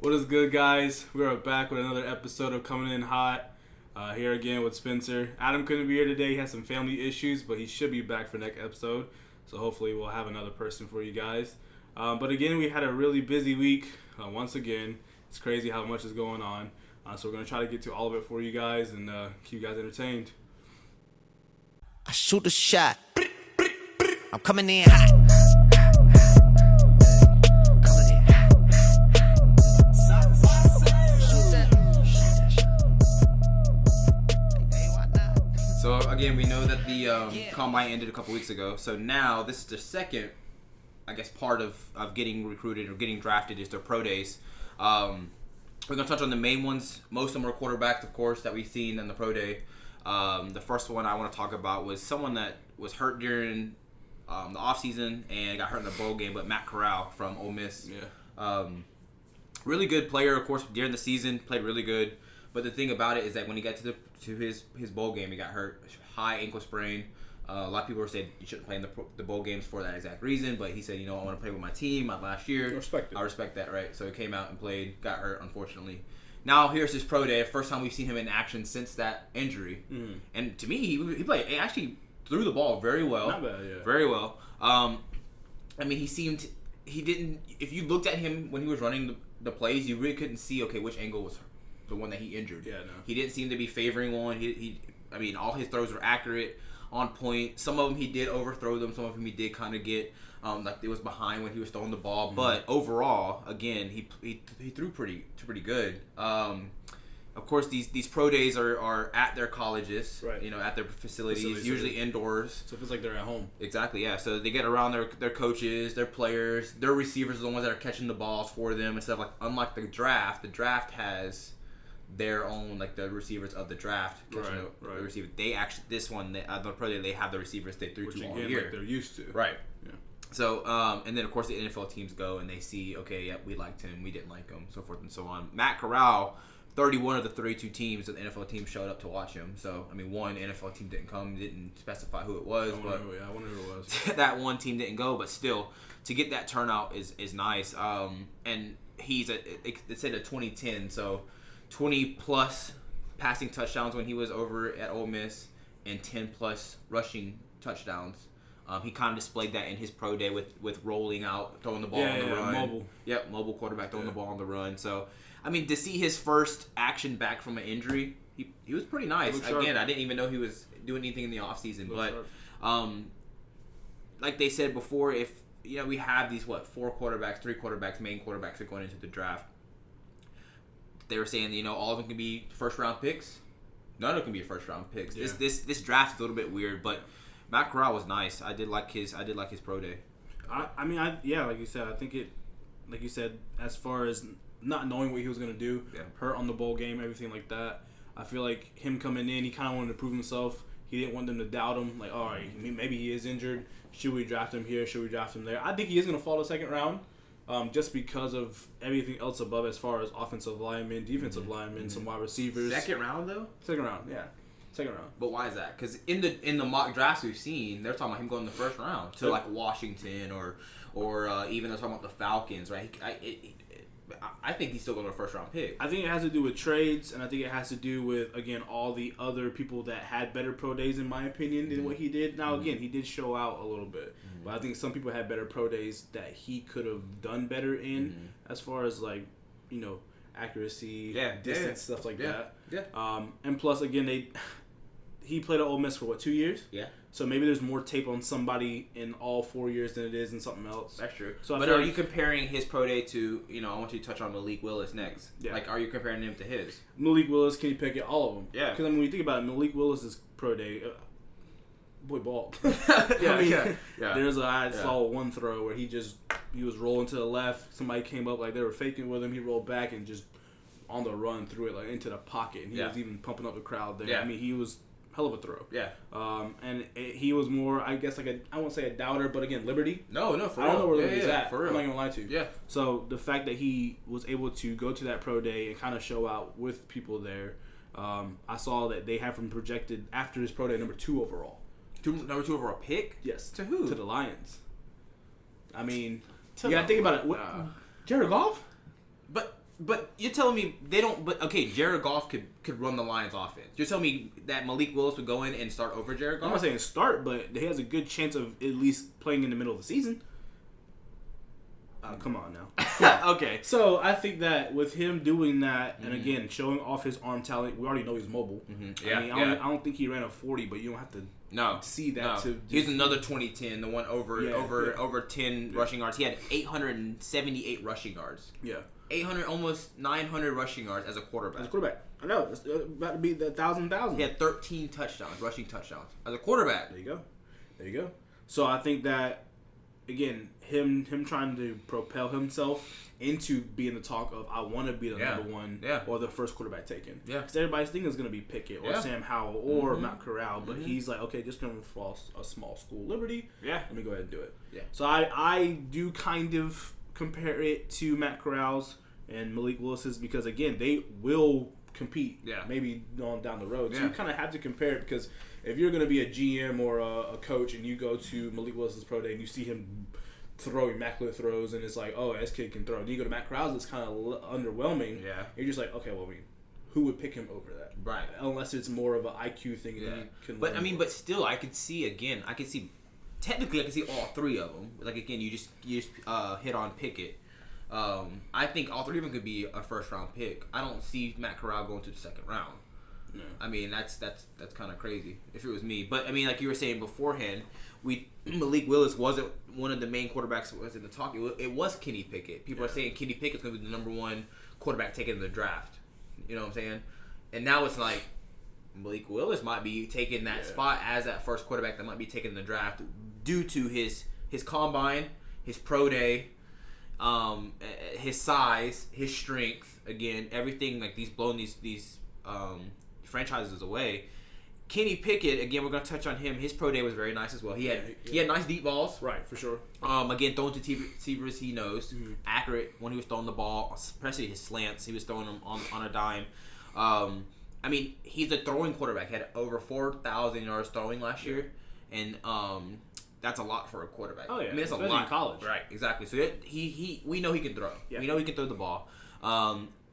What is good, guys? We are back with another episode of Coming In Hot. Here again with Spencer. Adam couldn't be here today. He has some family issues, but he should be back for next episode. So hopefully we'll have another person for you guys. But again, we had a really busy week. Once again, it's crazy how much is going on. So we're going to try to get to all of it for you guys and keep you guys entertained. I shoot a shot. I'm coming in hot. So again, we know that the combine ended a couple weeks ago. So now this is the second, I guess, part of getting recruited or getting drafted is their pro days. We're gonna touch on the main ones. Most of them are quarterbacks, of course, that we've seen in the pro day. The first one I want to talk about was someone that was hurt during the offseason and got hurt in the bowl game, but Matt Corral from Ole Miss. Yeah. Really good player, of course, during the season, played really good. But the thing about it is that when he got to his bowl game, he got hurt, high ankle sprain. A lot of people were saying you shouldn't play in the bowl games for that exact reason, but he said, I want to play with my team, my last year. I respect that, right? So he came out and played, got hurt, unfortunately. Now here's his pro day, first time we've seen him in action since that injury. Mm-hmm. And to me, he played, he actually threw the ball very well. Not bad, yeah. Very well. He didn't, if you looked at him when he was running the plays, you really couldn't see, which angle was the one that he injured. Yeah, no. He didn't seem to be favoring one. All his throws were accurate, on point. Some of them he did overthrow them. Some of them he did kind of get like it was behind when he was throwing the ball. Mm-hmm. But overall, again, he threw pretty good. Of course, these pro days are at their colleges, right? At their facilities usually indoors. So it feels like they're at home. Exactly, yeah. So they get around their coaches, their players, their receivers are the ones that are catching the balls for them and stuff. Like unlike the draft has their own, like, the receivers of the draft catching the receiver. They actually, this one, the pro day, they have the receivers they threw to all year. Like they're used to. Right. Yeah. So, and then, of course, the NFL teams go and they see, we liked him, we didn't like him, so forth and so on. Matt Corral, 31 of the 32 teams of the NFL team showed up to watch him. So, one NFL team didn't come, didn't specify who it was. I wonder who it was. That one team didn't go, but still, to get that turnout is nice. And he's it said a 2010, so 20 plus passing touchdowns when he was over at Ole Miss and 10 plus rushing touchdowns. He kind of displayed that in his pro day with rolling out, throwing the ball on the run. Mobile. Yep, mobile quarterback throwing the ball on the run. So, to see his first action back from an injury, he was pretty nice. Again, I didn't even know he was doing anything in the offseason. But like they said before, if we have these three quarterbacks, main quarterbacks are going into the draft. They were saying, all of them can be first-round picks. None of them can be first-round picks. Yeah. This draft is a little bit weird, but Matt Corral was nice. I did like his pro day. Like you said, I think like you said, as far as not knowing what he was going to do, hurt on the bowl game, everything like that, I feel like him coming in, he kind of wanted to prove himself. He didn't want them to doubt him. Like, all right, maybe he is injured. Should we draft him here? Should we draft him there? I think he is going to fall to second round. Just because of everything else above as far as offensive linemen, defensive linemen, some wide receivers. Second round, though? Second round, yeah. Second round. But why is that? Because in the mock drafts we've seen, they're talking about him going in the first round to, like, Washington or even they're talking about the Falcons, right? I think he's still going to a first-round pick. I think it has to do with trades, and I think it has to do with, again, all the other people that had better pro days, in my opinion, than what he did. Now, again, he did show out a little bit. But I think some people had better pro days that he could have done better in as far as, like, accuracy, distance, stuff like that. Yeah. And plus, again, he played at Ole Miss for, 2 years? Yeah. So maybe there's more tape on somebody in all 4 years than it is in something else. That's true. So, but are you comparing his pro day to, I want you to touch on Malik Willis next. Yeah. Like, are you comparing him to his? Malik Willis, can you pick it? All of them. Yeah. Because, when you think about it, Malik Willis' pro day, boy balled. I saw one throw where he was rolling to the left. Somebody came up like they were faking with him. He rolled back and just on the run threw it like into the pocket. And he was even pumping up the crowd there. Yeah. He was hell of a throw. Yeah. He was more, I guess, I won't say a doubter, but again, Liberty. No, for real. I don't know where Liberty's at. For real. I'm not going to lie to you. Yeah. So the fact that he was able to go to that pro day and kind of show out with people there, I saw that they have him projected after his pro day number 2 overall. Number 2 overall pick? Yes. To who? To the Lions. You got to think about it. Jared Goff? But But you're telling me they don't. But okay, Jared Goff could run the Lions' offense. You're telling me that Malik Willis would go in and start over Jared Goff? I'm not saying start, but he has a good chance of at least playing in the middle of the season. Come on now. Okay. So I think that with him doing that, and again showing off his arm talent, we already know he's mobile. Yeah, I don't think he ran a 40, but you don't have to see that. He's another 2010, the one over 10 rushing yards. He had 878 rushing yards. Yeah. 800, almost 900 rushing yards as a quarterback. I know. It's about to be the 1,000. He had 13 touchdowns, rushing touchdowns as a quarterback. There you go. So I think that, again, him trying to propel himself into being the talk of I want to be the number one or the first quarterback taken. Yeah. Because everybody's thinking it's going to be Pickett or Sam Howell or Matt Corral, but he's like, okay, just going to fall a small school liberty. Yeah. Let me go ahead and do it. Yeah. So I do kind of compare it to Matt Corral's and Malik Willis's because, again, they will compete maybe on down the road. So you kind of have to compare it because if you're going to be a GM or a coach and you go to Malik Willis's pro day and you see him throw immaculate throws and it's like, oh, this kid can throw. And you go to Matt Corral's, it's kind of underwhelming. Yeah. You're just like, okay, well, who would pick him over that? Right. Unless it's more of an IQ thing. Yeah. That you can but still, I could see technically I could see all three of them. Like, again, you just hit on Pickett. I think all three of them could be a first round pick. I don't see Matt Corral going to the second round. No. I mean, that's kind of crazy if it was me. But I mean, like you were saying beforehand, Malik Willis wasn't one of the main quarterbacks that was in the talk. It was Kenny Pickett. People are saying Kenny Pickett's going to be the number one quarterback taken in the draft. You know what I'm saying? And now it's like Malik Willis might be taking that spot as that first quarterback that might be taken in the draft due to his combine, his pro day, his size, his strength. Again, everything like these blowing these franchises away. Kenny Pickett, again, we're going to touch on him. His pro day was very nice as well. He had nice deep balls. Right, for sure. Again, throwing to receivers he knows. Mm-hmm. Accurate when he was throwing the ball, especially his slants. He was throwing them on a dime. I mean, he's a throwing quarterback. He had over 4,000 yards throwing last year. And that's a lot for a quarterback. Oh, yeah. I mean, it's a lot. In college. Right, exactly. So we know he can throw. Yeah. We know he can throw the ball.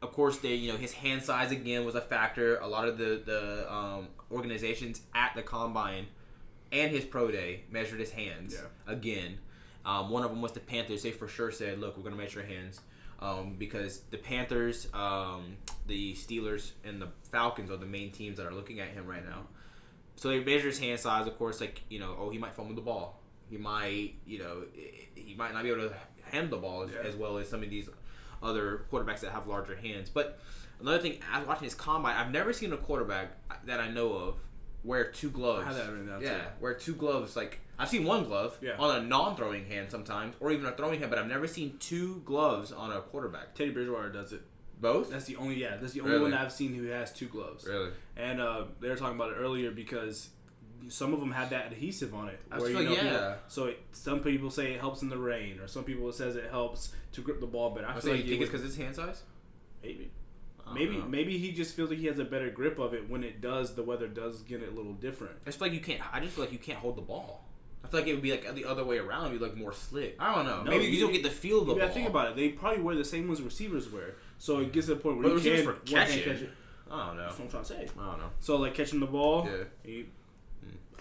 Of course, his hand size again was a factor. A lot of the organizations at the combine and his pro day measured his hands again. One of them was the Panthers. They for sure said, "Look, we're going to measure hands," because the Panthers, the Steelers, and the Falcons are the main teams that are looking at him right now. So they measure his hand size. Of course, he might fumble the ball. He might not be able to handle the ball as well as some of these other quarterbacks that have larger hands. But another thing, I was watching his combine. I've never seen a quarterback that I know of wear two gloves. I had that written down too. Wear two gloves. Like, I've seen one glove on a non-throwing hand sometimes, or even a throwing hand, but I've never seen two gloves on a quarterback. Teddy Bridgewater does it. Both? That's the only one that I've seen who has two gloves. Really? And they were talking about it earlier because some of them had that adhesive on it. Some people say it helps in the rain, or some people says it helps to grip the ball better. I feel like you think it's because it's hand size? Maybe he just feels like he has a better grip of it when the weather does get it a little different. I just feel like you can't hold the ball. I feel like it would be like the other way around. It'd be like more slick. I don't know. Maybe you don't get the feel of the ball. Yeah, think about it. They probably wear the same ones receivers wear. So it gets to the point where you can catch it. I don't know. That's what I'm trying to say. I don't know. So like catching the ball. Yeah.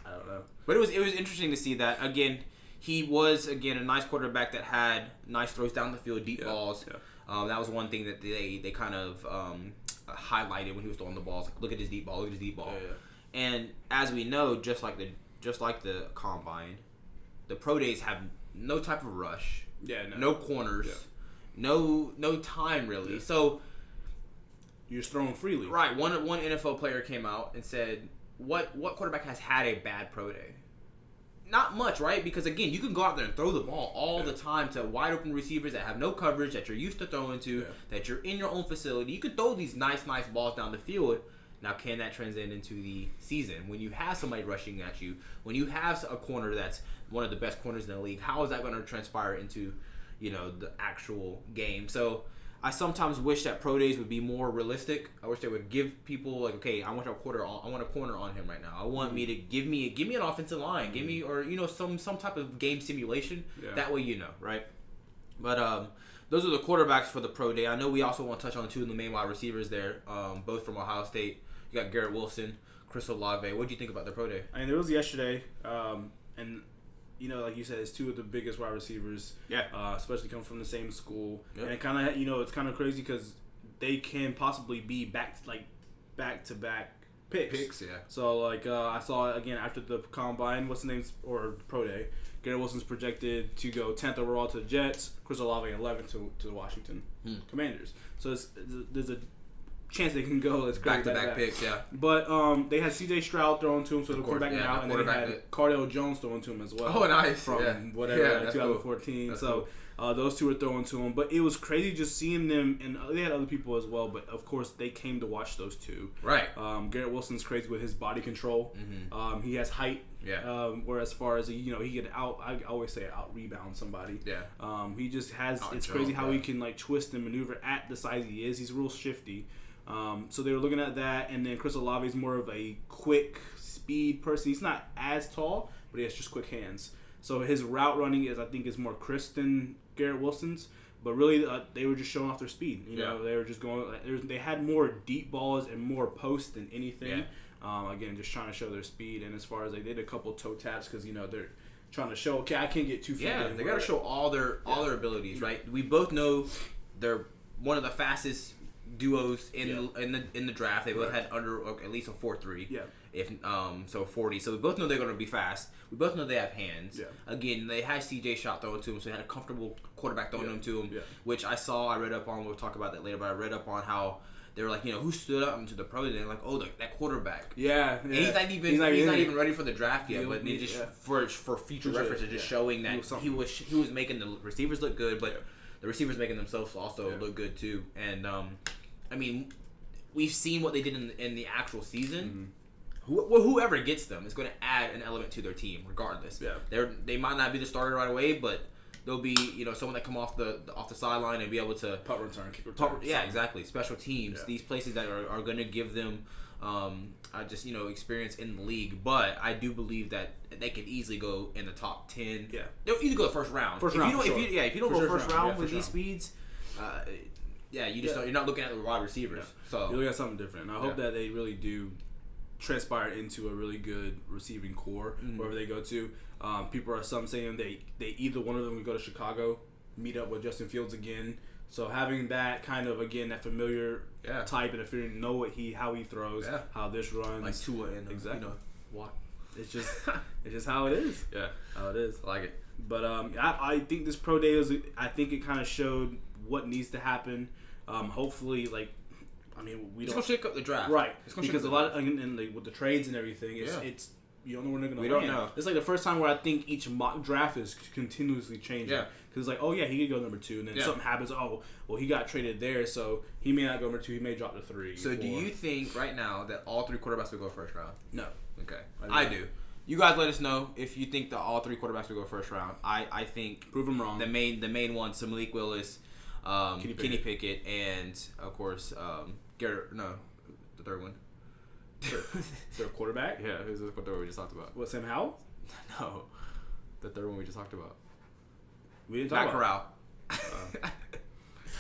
I don't know. But it was interesting to see that. Again, he was a nice quarterback that had nice throws down the field, deep balls. Yeah. That was one thing that they kind of highlighted when he was throwing the balls. Like, look at his deep ball. Yeah. And as we know, just like the combine, the pro days have no type of rush. Yeah. No corners. Yeah. No time really. Yeah. So you're just throwing freely. Right. One NFL player came out and said, What quarterback has had a bad pro day? Not much, right? Because again, you can go out there and throw the ball all the time to wide open receivers that have no coverage, that you're used to throwing to, that you're in your own facility. You can throw these nice balls down the field. Now, can that transcend into the season? When you have somebody rushing at you, when you have a corner that's one of the best corners in the league, how is that going to transpire into, the actual game? So I sometimes wish that pro days would be more realistic. I wish they would give people like, okay, I want a corner on him right now. I want me to give me an offensive line, some type of game simulation. Yeah. That way, right? But those are the quarterbacks for the pro day. I know we also want to touch on two of the main wide receivers there, both from Ohio State. You got Garrett Wilson, Chris Olave. What do you think about their pro day? I mean, it was yesterday, and like you said, it's two of the biggest wide receivers. Yeah. Especially coming from the same school, Yep. and it kind of it's kind of crazy because they can possibly be back to back picks. Yeah. So I saw again after the combine, what's the name or pro day? Garrett Wilson's projected to go 10th overall to the Jets. Chris Olave 11th to the Washington Commanders. So there's a chance they can go back to back picks. Yeah. But they had C.J. Stroud throwing to him, so the quarterback now, and then they had Cardale Jones throwing to him as well. Oh, nice. From 2014. That's so those two were throwing to him. But it was crazy just seeing them, and they had other people as well. But of course, they came to watch those two. Right. Garrett Wilson's crazy with his body control. Mm-hmm. He has height. Yeah. Whereas, as far as he could I always say out rebound somebody. Yeah. He just has. Out it's jump, crazy how he can twist and maneuver at the size he is. He's real shifty. So they were looking at that, and then Chris Olave is more of a quick speed person. He's not as tall, but he has just quick hands. So his route running is more crisp than Garrett Wilson's. But really, they were just showing off their speed. They were just going. They had more deep balls and more posts than anything. Yeah. Again, just trying to show their speed. And as far as they did a couple toe taps because they're trying to show. Okay, I can't get too far. Yeah, they got to show all their abilities, right? We both know they're one of the fastest duos in the draft. They both had under at least a 4.3. Yeah. If 40. So we both know they're going to be fast. We both know they have hands. Yeah. Again, they had CJ Stroud throwing to him, so they had a comfortable quarterback throwing them to him. Yeah. Which I read up on. We'll talk about that later. But I read up on how they were like, who stood up into the pro day? Like, that quarterback. Yeah. And he's not even ready for the draft yet. But they just for future reference, they're just showing that he was making the receivers look good, but the receivers making themselves also look good too. And I mean, we've seen what they did in the actual season. Mm-hmm. Whoever gets them is going to add an element to their team, regardless. Yeah. They might not be the starter right away, but they'll be someone that come off the sideline and be able to punt return, kick return. Yeah, exactly. Special teams. Yeah. These places that are going to give them experience in the league. But I do believe that they could easily go in the top 10. Yeah, they'll either go the first round. If you don't go first round with these speeds. You're not looking at the wide receivers. Yeah. So you're looking at something different. And I hope that they really do transpire into a really good receiving core wherever they go to. People are saying they either one of them would go to Chicago, meet up with Justin Fields again. So having that kind of that familiar type, and if you know how he throws, how this runs, like Tua and exactly what it's just how it is. Yeah, how it is. I like it. But I think this pro day it kind of showed what needs to happen. Hopefully, we don't gonna shake up the draft, right? Because a lot of with the trades and everything, it's you don't know when they're gonna. We don't know. It's like the first time where I think each mock draft is continuously changing. Yeah. Because it's like, he could go number 2, and then something happens. Oh, well, he got traded there, so he may not go number 2. He may drop to 3. So 4. Do you think right now that all 3 quarterbacks will go first round? No. Okay. I do. You guys let us know if you think that all 3 quarterbacks will go first round. I think prove them wrong. The main ones, Malik Willis, Kenny Pickett, and of course Garrett. No, the third one. Their quarterback? Yeah, who's the third one we just talked about? What, Sam Howell? No, the third one we just talked about. We didn't talk about Corral.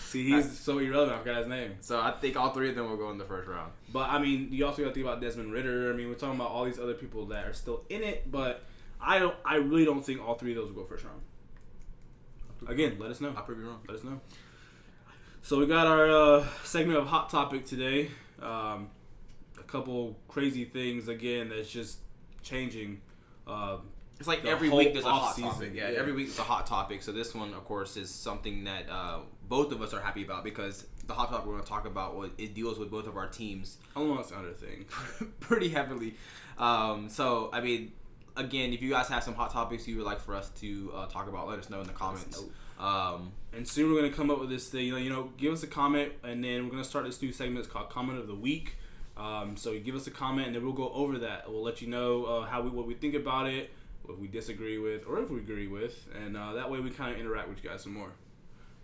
See, he's so irrelevant. I forgot his name. So I think all 3 of them will go in the first round. But I mean, you also got to think about Desmond Ridder. I mean, we're talking about all these other people that are still in it, but I really don't think all 3 of those will go first round. Again, let us know. I'll prove you wrong. Let us know. So we got our segment of Hot Topic today. A couple crazy things again that's just changing. It's like every week there's a hot topic. Yeah, every week it's a hot topic. So this one, of course, is something that both of us are happy about because the hot topic we're going to talk about, it deals with both of our teams. Almost other thing. Pretty heavily. So, I mean, again, if you guys have some hot topics you would like for us to talk about, let us know in the comments. And soon we're going to come up with this thing. Give us a comment, and then we're going to start this new segment. It's called Comment of the Week. So you give us a comment, and then we'll go over that. We'll let you know what we think about it, what we disagree with, or if we agree with, and that way we kind of interact with you guys some more.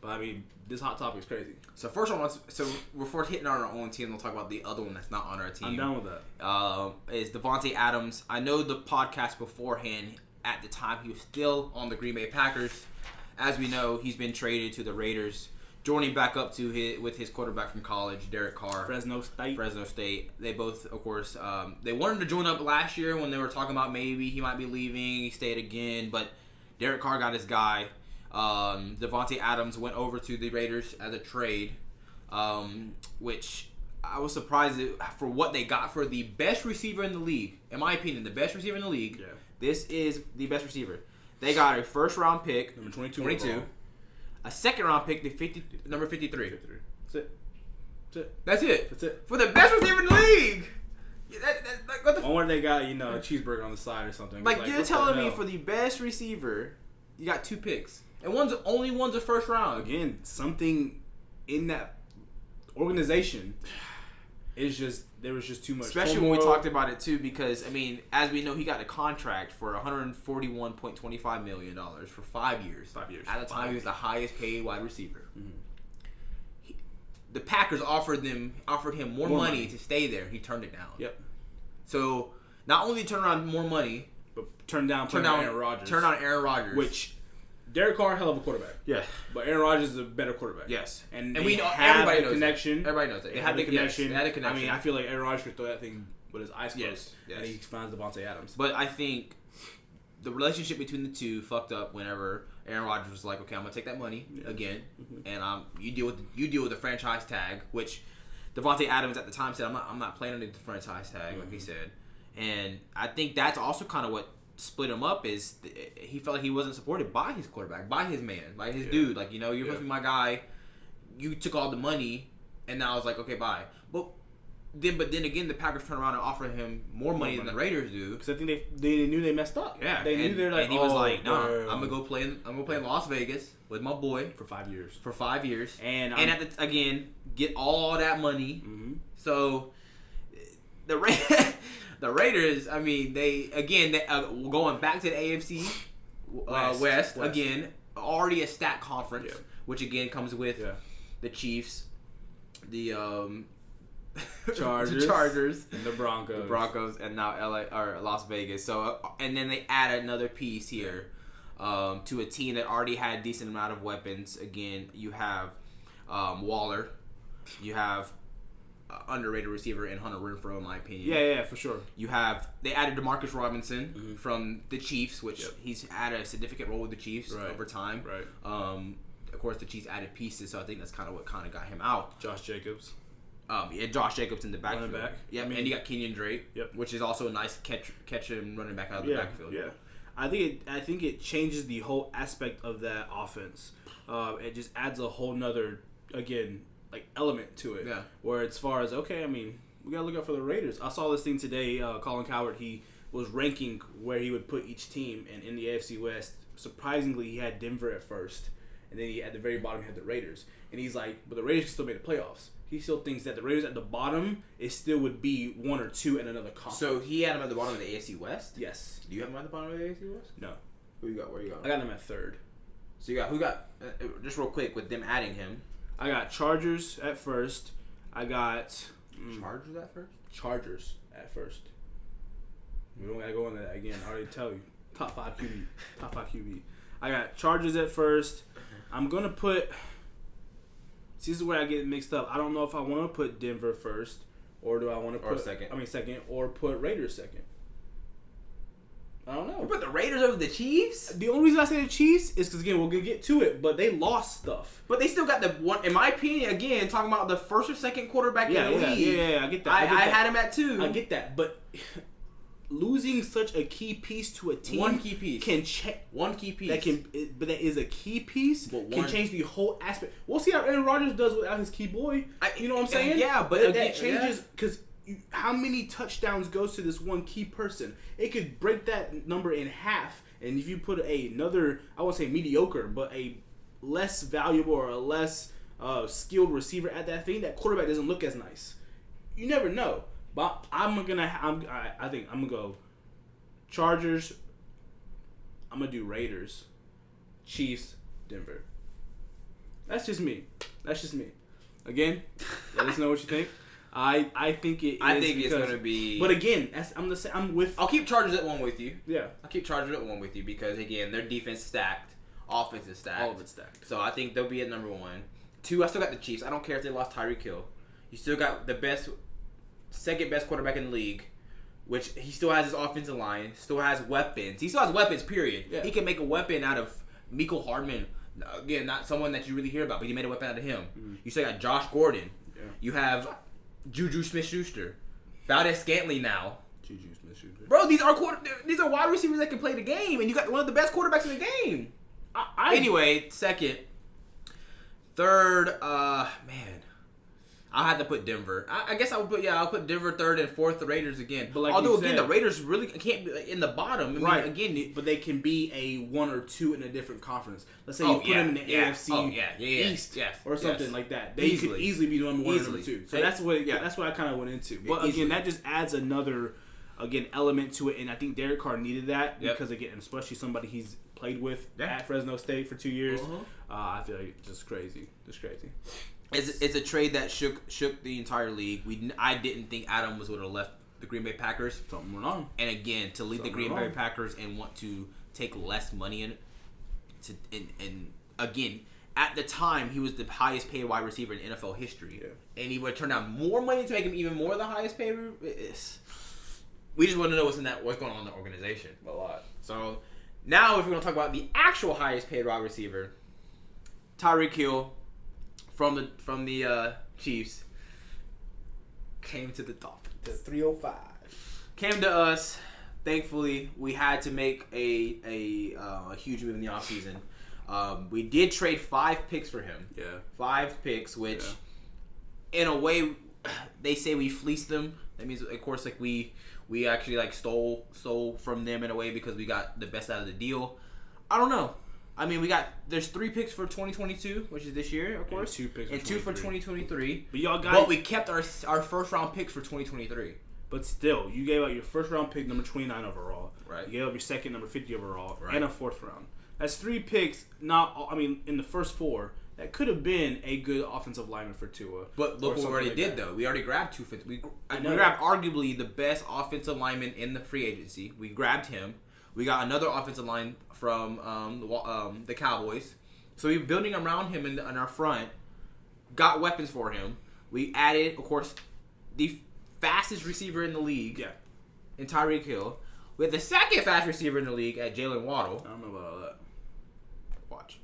But I mean, this hot topic is crazy. So first one, before hitting on our own team, we'll talk about the other one that's not on our team. I'm down with that. Is Devontae Adams. I know the podcast beforehand. At the time, he was still on the Green Bay Packers. As we know, he's been traded to the Raiders. joining back up to his quarterback from college, Derek Carr. Fresno State. They both, of course, they wanted to join up last year when they were talking about maybe he might be leaving. He stayed again, but Derek Carr got his guy. Devontae Adams went over to the Raiders as a trade, which I was surprised for what they got for the best receiver in the league. In my opinion, the best receiver in the league. Yeah. This is the best receiver. They got a first-round pick, number 22. A second-round pick, number 53. That's it. For the best receiver in the league. What the I wonder if they got, a cheeseburger on the side or something. Like you're telling me for the best receiver, you got 2 picks. And one's a first round. Again, something in that organization there was just too much. Especially when we talked about it too, because as we know, he got a contract for $141.25 million for 5 years. 5 years. At the time, he was the highest paid wide receiver. Mm-hmm. The Packers offered him more money to stay there. He turned it down. Yep. So not only turn around more money, but turn down Aaron Rodgers. Turn on Aaron Rodgers, which Derek Carr, hell of a quarterback. Yeah. But Aaron Rodgers is a better quarterback. Yes. And we know everybody knows connection. That. Everybody knows that. They had the connection. They had a connection. I feel like Aaron Rodgers could throw that thing with his eyes closed. Yes. And he finds Devontae Adams. But I think the relationship between the two fucked up whenever Aaron Rodgers was like, okay, I'm going to take that money again. Mm-hmm. And you deal with the franchise tag, which Devontae Adams at the time said, I'm not playing under the franchise tag, like he said. And I think that's also kind of what split him up is he felt like he wasn't supported by his quarterback, by his man, by his dude. Like, you're supposed to be my guy. You took all the money, and now I was like, okay, bye. But then again, the Packers turned around and offered him more money than the Raiders do. Because I think they knew they messed up. Yeah, they knew they're like, and he was like, no, I'm gonna go play in Las Vegas with my boy for 5 years. And again, get all that money. Mm-hmm. So the Raiders, they going back to the AFC West again, already a stacked conference, which again comes with the Chiefs, the Chargers, and the Broncos, and now Las Vegas. So and then they add another piece here to a team that already had a decent amount of weapons. Again, you have Waller, you have underrated receiver in Hunter Renfrow, in my opinion. Yeah, for sure. They added Demarcus Robinson from the Chiefs, which he's had a significant role with the Chiefs over time. Right. Of course, the Chiefs added pieces, so I think that's kind of what got him out. Josh Jacobs. Josh Jacobs in the backfield. Running back. Yep, and you got Kenyon Drake, which is also a nice catch and running back out of the backfield. Yeah. I think it changes the whole aspect of that offense. It just adds a whole nother, again, like element to it. Yeah. Where as far as, okay, we gotta look out for the Raiders. I saw this thing today, Colin Cowherd, he was ranking where he would put each team, and in the AFC West, surprisingly, he had Denver at first, and then at the very bottom he had the Raiders. And he's like, but the Raiders can still make the playoffs. He still thinks that the Raiders at the bottom, it still would be 1 or 2 in another conference. So he had him at the bottom of the AFC West? Yes. Do you have him at the bottom of the AFC West? No. Who you got? Where you got him? I got him at 3rd. So who got, just real quick, with them adding him. I got Chargers at 1st. I got... Chargers at 1st? Chargers at 1st. We don't gotta go into that again. I already tell you. Top 5 QB. I got Chargers at 1st. I'm gonna put... See, this is where I get mixed up. I don't know if I want to put Denver 1st, or do I want to put... second, or put Raiders 2nd. I don't know. You put the Raiders over the Chiefs? The only reason I say the Chiefs is because, again, we're going to get to it, but they lost stuff. But they still got the one, in my opinion, again, talking about the first or second quarterback in the league. Yeah, I get that. I had him at 2. I get that, but losing such a key piece to a team... One key piece. Can change... One key piece. But that is a key piece, can change the whole aspect. We'll see how Aaron Rodgers does without his key boy. You know what I'm saying? Yeah, but that changes... Because how many touchdowns goes to this one key person? It could break that number in half, and if you put another, I won't say mediocre, but a less valuable or a less skilled receiver at that thing, that quarterback doesn't look as nice. You never know. But I think I'm gonna go Chargers. I'm gonna do Raiders, Chiefs, Denver. That's just me. Again, let us know what you think. I think it is. I think it's gonna be. But again, I'm with. I'll keep Chargers at 1 with you. Yeah. I'll keep Chargers at 1 with you because again, their defense stacked, offense is stacked, all of it's stacked. So I think they'll be at number 1. 2, I still got the Chiefs. I don't care if they lost Tyreek Hill. You still got the second best quarterback in the league, which he still has his offensive line, still has weapons. He still has weapons, period. Yeah. He can make a weapon out of Mecole Hardman. Again, not someone that you really hear about, but he made a weapon out of him. Mm-hmm. You still got Josh Gordon. Yeah. You have Juju Smith-Schuster. Valdez-Scantling now. Juju Smith-Schuster. Bro, these are wide receivers that can play the game, and you got one of the best quarterbacks in the game. Anyway, second. Third, man. I'll have to put Denver. I guess I'll put Denver third and fourth, the Raiders again. But like although, again, the Raiders really can't be in the bottom. I mean, again, but they can be a 1 or 2 in a different conference. Let's say you put them in the AFC East or something like that. They could easily be number 1 or number 2. So that's what I kind of went into. But again, that just adds another, element to it. And I think Derek Carr needed that because, again, especially somebody he's played with at Fresno State for 2 years. I feel like just crazy. It's a trade that shook the entire league. I didn't think Adams would have left the Green Bay Packers. Something went on. And again, to leave the Green Bay Packers and want to take less money in it. And again, at the time, he was the highest paid wide receiver in NFL history. Yeah. And he would turn down more money to make him even more the highest paid. We just want to know what's going on in the organization. A lot. So now, if we're going to talk about the actual highest paid wide receiver, Tyreek Hill from the Chiefs came to the top. To 305. Came to us. Thankfully, we had to make a huge move in the offseason. We did trade 5 picks for him. Yeah. 5 picks, which in a way they say we fleeced them. That means, of course, like we actually stole from them in a way because we got the best out of the deal. I don't know. I mean, there's 3 picks for 2022, which is this year, of course. And 2 picks and 2 for 2023. But we kept our first round picks for 2023. But still, you gave out your first round pick, number 29 overall. Right. You gave up your second, number 50 overall, and a 4th round. That's 3 picks. In the first 4, that could have been a good offensive lineman for Tua. But look what we already did, though. We already grabbed 2 fifths. We grabbed arguably the best offensive lineman in the free agency. We grabbed him. We got another offensive line from the Cowboys. So we were building around him in our front. Got weapons for him. We added, of course, the fastest receiver in the league in Tyreek Hill. We had the second fastest receiver in the league at Jalen Waddle. I don't know about all that. Watch.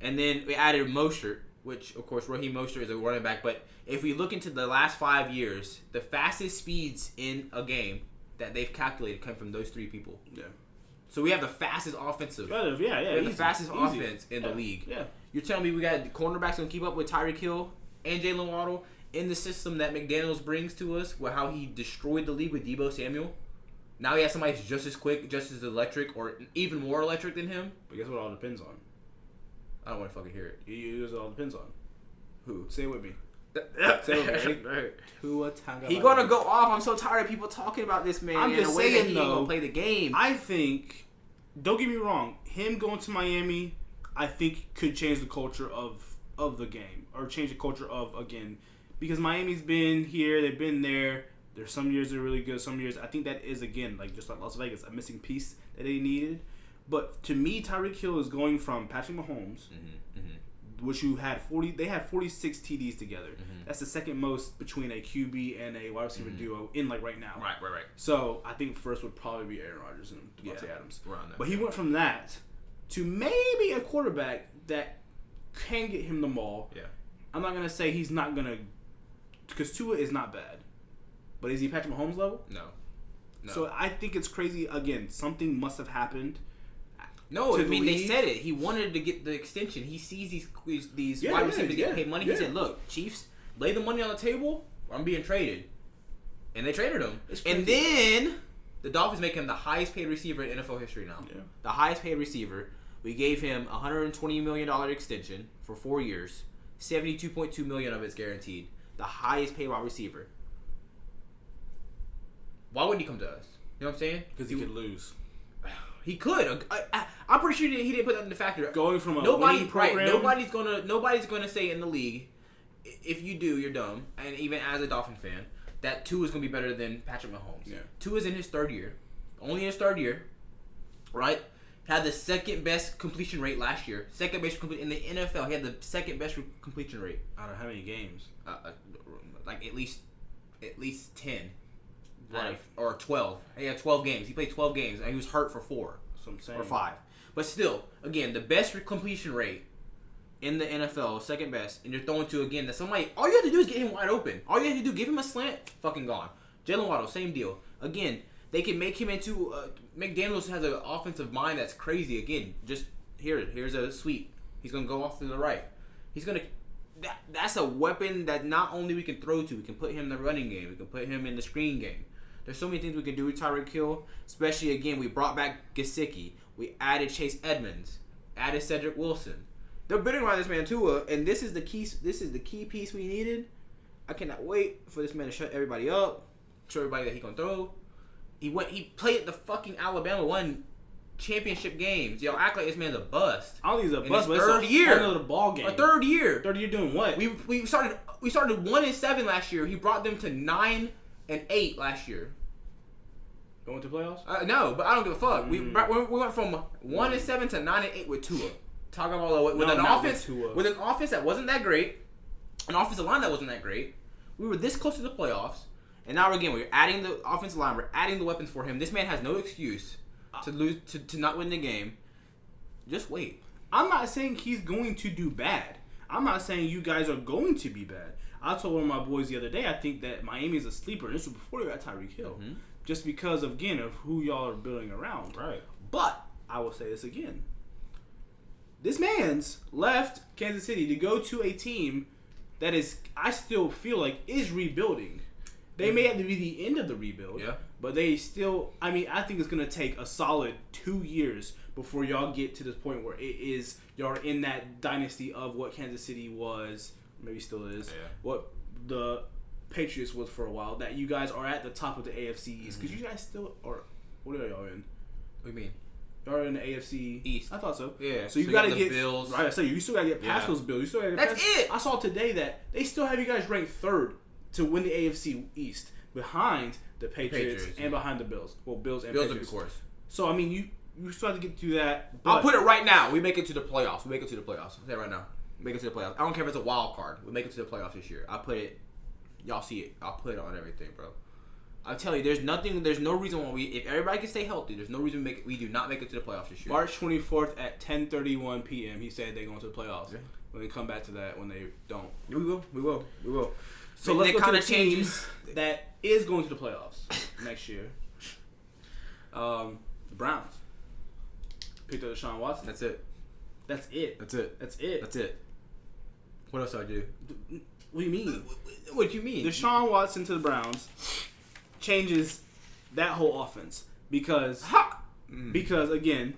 And then we added Mostert, which, of course, Raheem Mostert is a running back. But if we look into the last 5 years, the fastest speeds in a game that they've calculated come from those 3 people. Yeah. So we have the fastest offensive. We have the fastest offense in the league. Yeah. You're telling me we got cornerbacks going to keep up with Tyreek Hill and Jalen Waddle in the system that McDaniels brings to us, with how he destroyed the league with Deebo Samuel? Now he has somebody who's just as quick, just as electric, or even more electric than him. But guess what? It all depends on. I don't want to fucking hear it. It all depends on. Who? Say it with me. He gonna go off. I'm so tired of people talking about this man. I'm just saying, he though, gonna play the game. I think, don't get me wrong, him going to Miami, I think could change the culture of the game, or change the culture of, again, because Miami's been here, they've been there. There's some years they're really good, some years I think that is, again, like just like Las Vegas, a missing piece that they needed. But to me, Tyreek Hill is going from Patrick Mahomes. Which they had 46 TDs together. That's the second most between a QB and a wide receiver duo in right now. Right. So I think first would probably be Aaron Rodgers and Devontae Adams. But he went from that to maybe a quarterback that can get him the ball. Yeah. I'm not gonna say he's not gonna, because Tua is not bad, but is he Patrick Mahomes level? No. So I think it's crazy. Again, something must have happened. No, I mean, they said it. He wanted to get the extension. He sees these wide receivers getting paid money. He said, look, Chiefs, lay the money on the table or I'm being traded. And they traded him. And then the Dolphins make him the highest paid receiver in NFL history now. Yeah. The highest paid receiver. We gave him a $120 million extension for 4 years. $72.2 million of it's guaranteed. The highest paid wide receiver. Why wouldn't he come to us? You know what I'm saying? Because he could lose. He could. I'm pretty sure he didn't put that in the factor. Going from a winning program, nobody's gonna say in the league, if you do, you're dumb. And even as a Dolphin fan, that Tua is gonna be better than Patrick Mahomes. Yeah. Tua is in his 3rd year, only in his 3rd year, right? had the second best completion rate last year. Second best in the NFL. He had the second best completion rate. Out of how many games? Like at least 10. Right. Or 12. He had 12 games. He played 12 games, and he was hurt for 4. That's what I'm saying. Or 5. But still, again, the best completion rate in the NFL, second best, and you're throwing to, again, that somebody, all you have to do is get him wide open. All you have to do, give him a slant, fucking gone. Jalen Waddle, same deal. Again, they can make him into, McDaniels has an offensive mind that's crazy. Again, just, here's a sweep. He's going to go off to the right. He's going to, that's a weapon that not only we can throw to, we can put him in the running game, we can put him in the screen game. There's so many things we can do with Tyreek Hill, especially, again, we brought back Gesicki. We added Chase Edmonds, added Cedric Wilson. They're bidding around this man Tua, and this is the key piece we needed. I cannot wait for this man to shut everybody up, show everybody that he can throw. He played at the fucking Alabama, won championship games. Y'all act like this man's a bust. I don't think he's a bust, but third it's year. Another ball game. A third year. Third year doing what? We started 1-7 last year. He brought them to 9-8 last year. Going to playoffs? No, but I don't give a fuck. We went from 1-7 to 9-8 with Tua. Talking about with an offense that wasn't that great, an offensive line that wasn't that great. We were this close to the playoffs, and now again we're adding the offensive line. We're adding the weapons for him. This man has no excuse to lose to not win the game. Just wait. I'm not saying he's going to do bad. I'm not saying you guys are going to be bad. I told one of my boys the other day I think that Miami is a sleeper, and this was before they got Tyreek Hill. Mm-hmm. Just because of who y'all are building around. Right. But I will say this again. This man's left Kansas City to go to a team that is, I still feel like, is rebuilding. They may have to be the end of the rebuild. Yeah. But they still, I think it's going to take a solid 2 years before y'all get to this point where y'all are in that dynasty of what Kansas City was, maybe still is, what the Patriots was for a while, that you guys are at the top of the AFC East. Because you guys still are, what are y'all in? What do you mean? Y'all are in the AFC East. I thought so. Yeah. So you got to get Bills. Right, I say you still got to get past those Bills. You still got to get That's it. I saw today that they still have you guys ranked third to win the AFC East behind the Patriots and behind the Bills. Well, Bills and Patriots. Of course. So I mean, you still have to get through that. But I'll put it right now. We make it to the playoffs. I'll say it right now. Make it to the playoffs. I don't care if it's a wild card. We make it to the playoffs this year. I'll put it. Y'all see it. I'll put it on everything, bro. I'm telling you, there's no reason why if everybody can stay healthy, there's no reason we do not make it to the playoffs this year. March 24th at 10:31 p.m. He said they're going to the playoffs. Yeah. When they come back to that, when they don't. We will. So let's go to the team that is going to the playoffs next year. The Browns. Picked up Deshaun Watson. That's it. That's it. What else do I do? What do you mean? What do you mean? Deshaun Watson to the Browns changes that whole offense because again,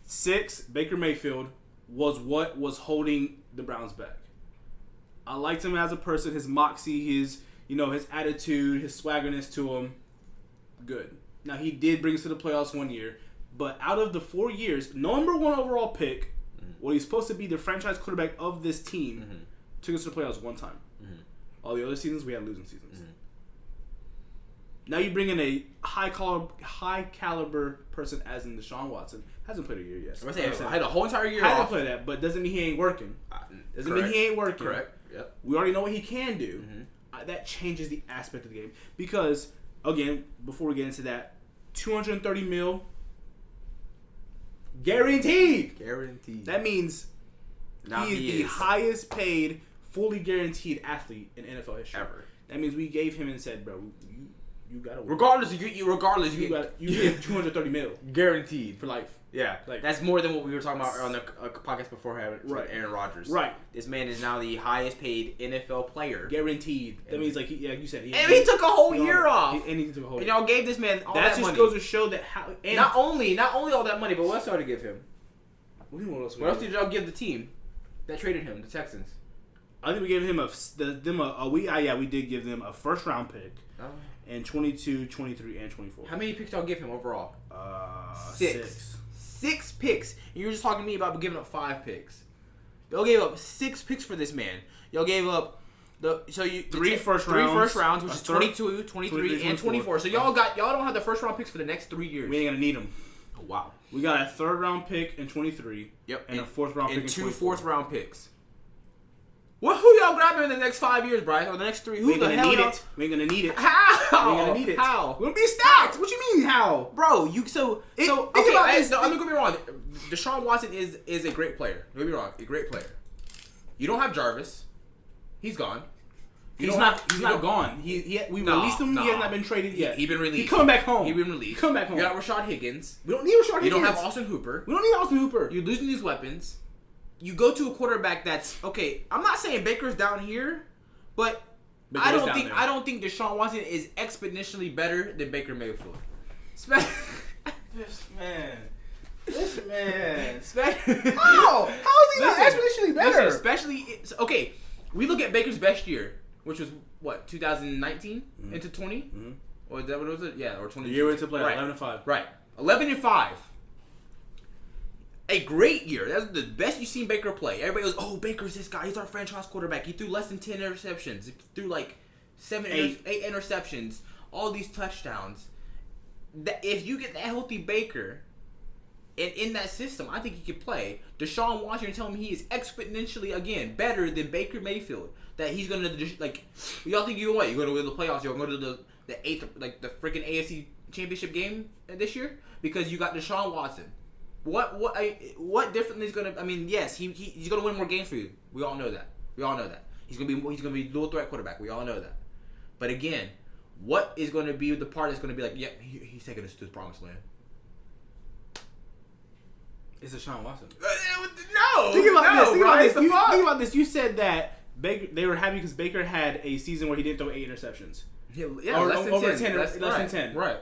6 Baker Mayfield was what was holding the Browns back. I liked him as a person, his moxie, his attitude, his swaggerness to him. Good. Now he did bring us to the playoffs 1 year, but out of the 4 years, number 1 overall pick, what he's supposed to be the franchise quarterback of this team, took us to the playoffs 1 time. All the other seasons we had losing seasons. Now you bring in a high caliber person as in Deshaun Watson. Hasn't played a year yet. I had a whole entire year hasn't off. played that, but doesn't mean he ain't working. Doesn't mean he ain't working. Correct. Yep. We already know what he can do. That changes the aspect of the game because, again, before we get into that, $230 million guaranteed. That means he is the highest paid, fully guaranteed athlete in NFL history ever. That means we gave him and said, bro, you gotta work. Regardless, you get $230 million guaranteed for life. Yeah, that's more than what we were talking about on the podcast beforehand with Aaron Rodgers. Right. This man is now the highest paid NFL player. Guaranteed. That means, like, you said. He took a whole year off. And he took a whole year. And y'all gave this man all that money. That just goes to show that how... And not only all that money, but what else did y'all give him? What else did y'all give the team that traded him, the Texans? I think we gave him we did give them a first round pick. And 22, 23, and 24. How many picks y'all give him overall? 6. 6 picks. And you were just talking to me about giving up 5 picks. Y'all gave up 6 picks for this man. Y'all gave up 3 first rounds, which is 22, 23, and 24. So y'all don't have the first round picks for the next 3 years. We ain't gonna need them. Wow. We got a 3rd round pick in 23. Yep. And a 4th round pick in 2 24. 4th round picks. Well, who y'all grabbing in the next 5 years, Bryce? Or the next 3? Who the hell need y'all? it. We ain't gonna need it. How? We ain't gonna need it. How? We're gonna be stacked. What you mean how? Bro, think about this. No, I'm not gonna be wrong. Deshaun Watson is a great player. Don't get me wrong, a great player. You don't have Jarvis. He's gone. He's not gone. We released him. He has not been traded yet. He been released. He coming back home. He been released. Coming back home. You got Rashad Higgins. We don't need Rashad Higgins. You don't have Austin Hooper. We don't need Austin Hooper. You're losing these weapons. You go to a quarterback that's okay. I'm not saying Baker's down here, but I don't think Deshaun Watson is exponentially better than Baker Mayfield. This man. How? How is he not exponentially better? Okay, we look at Baker's best year, which was what 2019 into 20, or is that what was it? Yeah, or 20. The year we went to play right. 11-5. Right, 11-5. A great year. That's the best you've seen Baker play. Everybody goes, "Oh, Baker's this guy. He's our franchise quarterback. He threw less than 10 interceptions. He threw like 8 interceptions. All these touchdowns." If you get that healthy Baker, and in that system, I think he could play. Deshaun Watson, you're telling me he is exponentially again better than Baker Mayfield. That he's gonna like. Y'all think you're what? You're gonna win the playoffs. You're gonna go to the 8th, like the freaking AFC championship game this year because you got Deshaun Watson. What differently is gonna? I mean, yes, he's gonna win more games for you. We all know that. He's gonna be dual threat quarterback. We all know that. But again, what is gonna be the part that's gonna be like? Yeah, he's taking us to the promised land. It's Deshaun Watson. No. Think about this. You said that they were happy because Baker had a season where he didn't throw 8 interceptions. Yeah, less than 10. Right.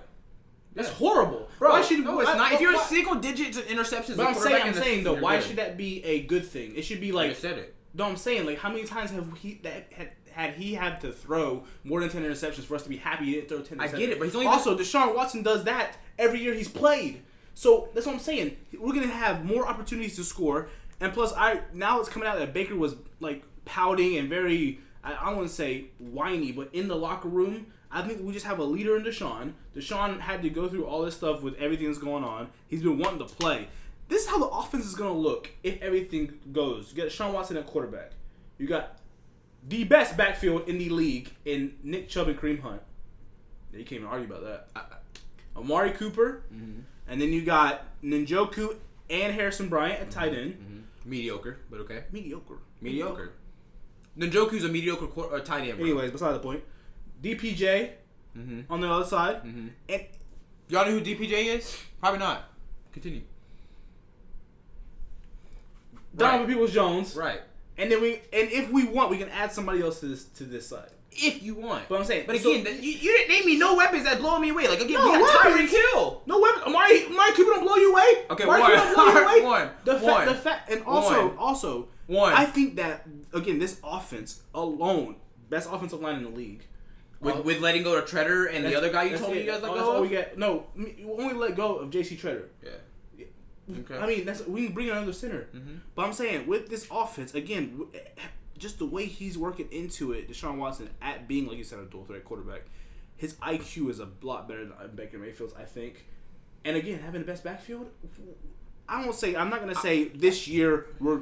That's horrible. Bro, why should it's not. If you're a single digits in interceptions, but I'm saying though, why should that be a good thing? It should be like. You said it. No, I'm saying like how many times have he had to throw more than 10 interceptions for us to be happy he didn't throw 10 interceptions? I get it, but he's only also Deshaun Watson does that every year he's played. So that's what I'm saying. We're gonna have more opportunities to score, and plus, now it's coming out that Baker was like pouting and very, I wouldn't say whiny, but in the locker room, I think we just have a leader in Deshaun. Deshaun had to go through all this stuff with everything that's going on. He's been wanting to play. This is how the offense is gonna look if everything goes. You got Deshaun Watson at quarterback. You got the best backfield in the league in Nick Chubb and Kareem Hunt. You can't even argue about that. Amari Cooper. Mm-hmm. And then you got Njoku and Harrison Bryant at tight end. Mm-hmm. Mediocre, but okay. Mediocre. Njoku's a mediocre tight end. Bro. Anyways, beside the point. DPJ on the other side. Mm-hmm. And y'all know who DPJ is? Probably not. Continue. Donovan Peoples-Jones. Right. And then if we want, we can add somebody else to this side. If you want. But I'm saying. But again, you didn't name me no weapons that blow me away. Like, again, no we got weapons. Tyreek Hill. No weapons. Amari Cooper don't blow you away. Okay, one. And also, one. I think that, again, this offense alone, best offensive line in the league. With letting go of Treader and the other guy you told me you guys let go of? No, we only let go of J.C. Treader. Yeah. Okay. I mean, we can bring another center. Mm-hmm. But I'm saying, with this offense, again, just the way he's working into it, Deshaun Watson, at being, like you said, a dual threat quarterback, his IQ is a lot better than Baker Mayfield's, I think. And again, having the best backfield, I'm not going to say this year we're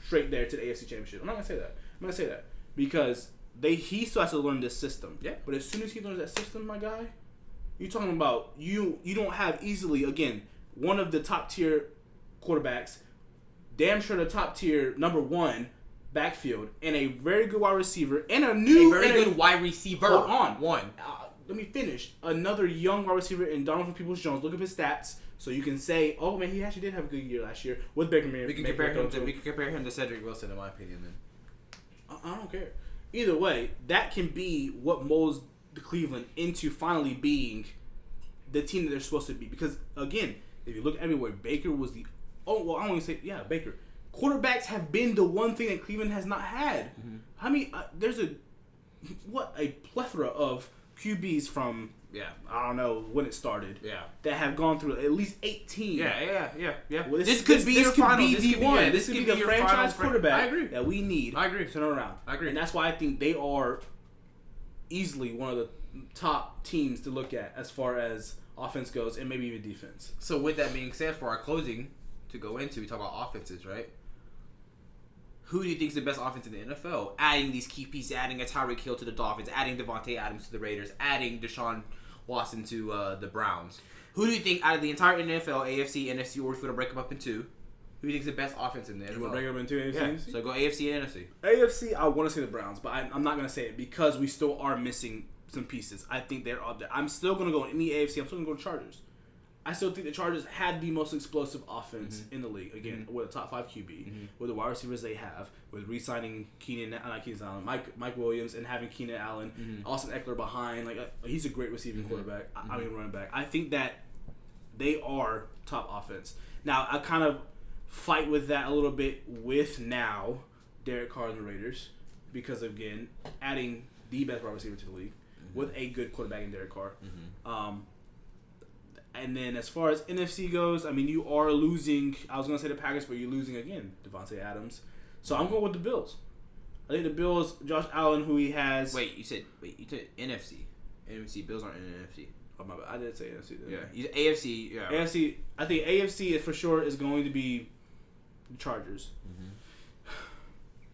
straight there to the AFC Championship. I'm not going to say that. Because he still has to learn this system. Yeah. But as soon as he learns that system, my guy, you're talking about you don't have easily, again, one of the top tier quarterbacks, damn sure the top tier number 1 backfield, and a very good wide receiver, and a very good wide receiver. Hold on. One. Let me finish. Another young wide receiver in Donovan Peoples-Jones. Look up his stats, so you can say, "Oh man, he actually did have a good year last year with Baker Mayfield." We can compare him to Cedric Wilson, in my opinion. Then I don't care. Either way, that can be what molds the Cleveland into finally being the team that they're supposed to be. Because again, if you look everywhere, Baker was the. Oh well, I don't want to say Baker. Quarterbacks have been the one thing that Cleveland has not had. Mm-hmm. I mean, there's a plethora of QBs from I don't know when it started. Yeah, that have gone through at least 18. Yeah. Well, this could be the one. This could be the franchise quarterback. I agree. That we need. I agree. To turn around. I agree, and that's why I think they are easily one of the top teams to look at as far as offense goes, and maybe even defense. So with that being said, for our closing to go into, we talk about offenses, right? Who do you think is the best offense in the NFL? Adding these key pieces, adding a Tyreek Hill to the Dolphins, adding Devontae Adams to the Raiders, adding Deshaun Watson to the Browns. Who do you think out of the entire NFL, AFC, NFC, or if we're going to break them up in two, who do you think is the best offense in the NFL? You want to break them in two AFCs? Yeah. So go AFC and NFC. AFC, I want to say the Browns, but I'm not going to say it because we still are missing some pieces. I think they're up there. I'm still going to go in the AFC. I'm still going to go to Chargers. I still think the Chargers had the most explosive offense in the league. Again, with a top 5 QB, with the wide receivers they have, with re-signing Mike Williams, and having Keenan Allen, Austin Eckler behind. He's a great receiving quarterback. I mean, running back. I think that they are top offense. Now, I kind of fight with that a little bit with now Derek Carr and the Raiders because, again, adding the best wide receiver to the league with a good quarterback in Derek Carr. And then as far as NFC goes, I mean, you are losing. I was going to say the Packers, but you're losing again, Devontae Adams. So I'm going with the Bills. I think the Bills, Josh Allen, who he has. You said NFC. NFC. Bills aren't in NFC. Oh, my bad. I did say NFC. Yeah. AFC. Yeah. AFC. I think AFC for sure is going to be the Chargers.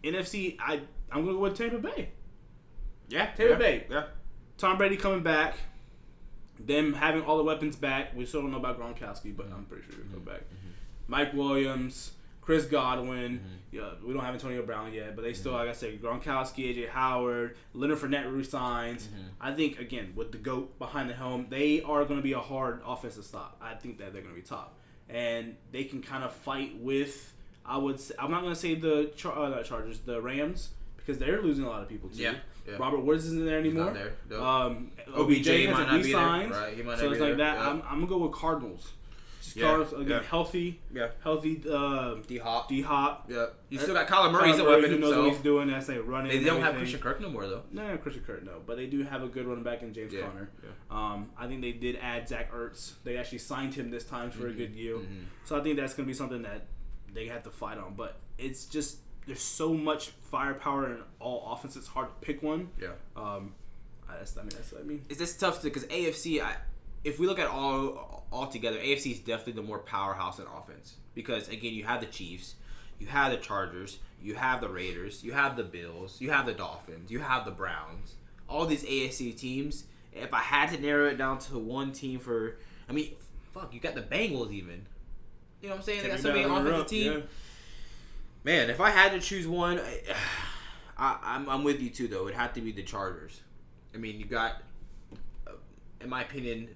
NFC. I'm going to go with Tampa Bay. Yeah. Tampa Bay. Yeah. Tom Brady coming back. Them having all the weapons back. We still don't know about Gronkowski, but I'm pretty sure he'll come back. Mike Williams, Chris Godwin. Yeah, we don't have Antonio Brown yet, but they still, like I said, Gronkowski, AJ Howard, Leonard Fournette resigns. I think, again, with the GOAT behind the helm, they are going to be a hard offensive stop. I think that they're going to be top. And they can kind of fight with, I'm not going to say the Chargers, the Rams, because they're losing a lot of people too. Yeah. Robert Woods isn't there anymore. He's not there. OBJ might not be there. Right. He might so not it's be like there. that. I'm gonna go with Cardinals. Cardinals again, healthy. Yeah. Healthy. D-Hop. Yeah. You still got Kyler Murray. He's a weapon himself. Knows what he's doing. That's like running. They don't have Christian Kirk no more though. No, Christian Kirk no. But they do have a good running back in James Conner. Yeah. I think they did add Zach Ertz. They actually signed him this time for a good deal. So I think that's gonna be something that they have to fight on. But it's just. There's so much firepower in all offenses. It's hard to pick one. Yeah. That's what I mean. It's just tough because AFC. If we look at all together, AFC is definitely the more powerhouse in offense because again, you have the Chiefs, you have the Chargers, you have the Raiders, you have the Bills, you have the Dolphins, you have the Browns. All these AFC teams. If I had to narrow it down to one team you got the Bengals even. You know what I'm saying? They got so many offensive teams. Yeah. Man, if I had to choose one, I'm with you too. Though it'd have to be the Chargers. I mean, you got, in my opinion,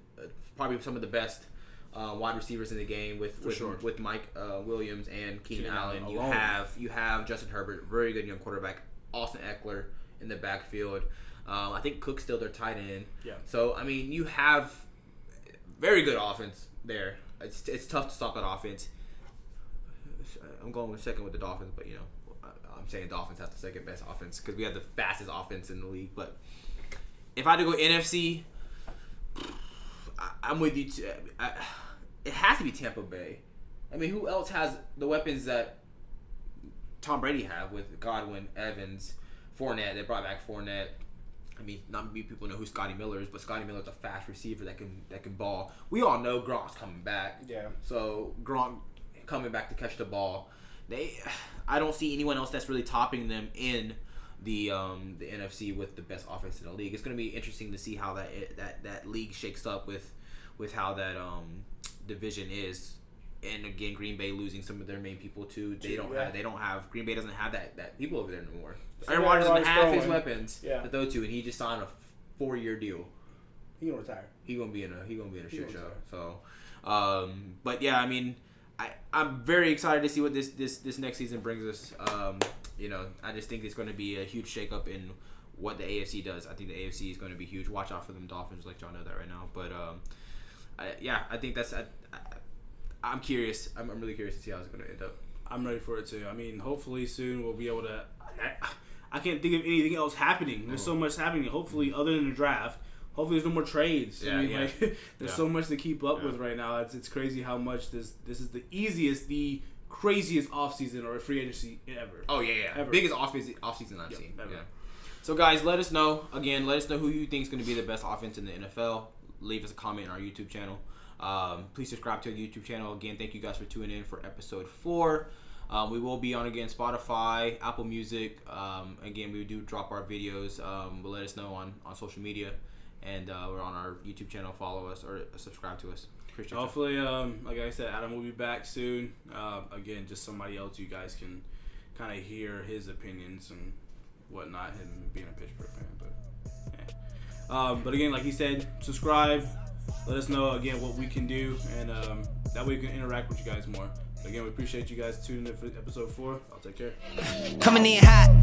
probably some of the best wide receivers in the game with Mike Williams and Keenan Allen. You have Justin Herbert, very good young quarterback. Austin Eckler in the backfield. I think Cook's still their tight end. Yeah. So I mean, you have very good offense there. It's tough to stop that offense. I'm going second with the Dolphins, but I'm saying Dolphins have the second best offense because we have the fastest offense in the league. But if I had to go NFC, I'm with you too. It has to be Tampa Bay. I mean, who else has the weapons that Tom Brady have with Godwin, Evans, Fournette? They brought back Fournette. I mean, not many people know who Scotty Miller is, but Scotty Miller's a fast receiver that can ball. We all know Gronk's coming back. Yeah. So Gronk coming back to catch the ball. I don't see anyone else that's really topping them in the NFC with the best offense in the league. It's going to be interesting to see how that league shakes up with how that division is. And again, Green Bay losing some of their main people too. Green Bay doesn't have that people over there anymore. Aaron Rodgers doesn't have his weapons to throw to, and he just signed a 4-year deal. He gonna retire. He gonna be in a shit show. So, but yeah, I mean. I'm very excited to see what this next season brings us. I just think it's going to be a huge shakeup in what the AFC does. I think the AFC is going to be huge. Watch out for them Dolphins, let y'all know that right now. But I think that's. I'm curious. I'm really curious to see how it's going to end up. I'm ready for it too. I mean, hopefully soon we'll be able to. I can't think of anything else happening. There's so much happening. Hopefully, other than the draft. Hopefully, there's no more trades. There's so much to keep up with right now. It's crazy how much this is the craziest offseason or free agency ever. Oh yeah. Ever. Biggest offseason I've seen. Ever. Yeah. So guys, let us know. Again, let us know who you think is going to be the best offense in the NFL. leave us a comment on our YouTube channel. Please subscribe to our YouTube channel. Again, thank you guys for tuning in for episode 4. We will be on again Spotify, Apple Music. Again, we do drop our videos. But let us know on social media, and we're on our YouTube channel. Follow us or subscribe to us. Appreciate you. Hopefully, like I said, Adam will be back soon. Again, just somebody else you guys can kind of hear his opinions and whatnot. Him being a Pittsburgh fan, but yeah. But again, like he said, subscribe. Let us know again what we can do, and that way we can interact with you guys more. Again, we appreciate you guys tuning in for episode 4. I'll take care. Coming in hot.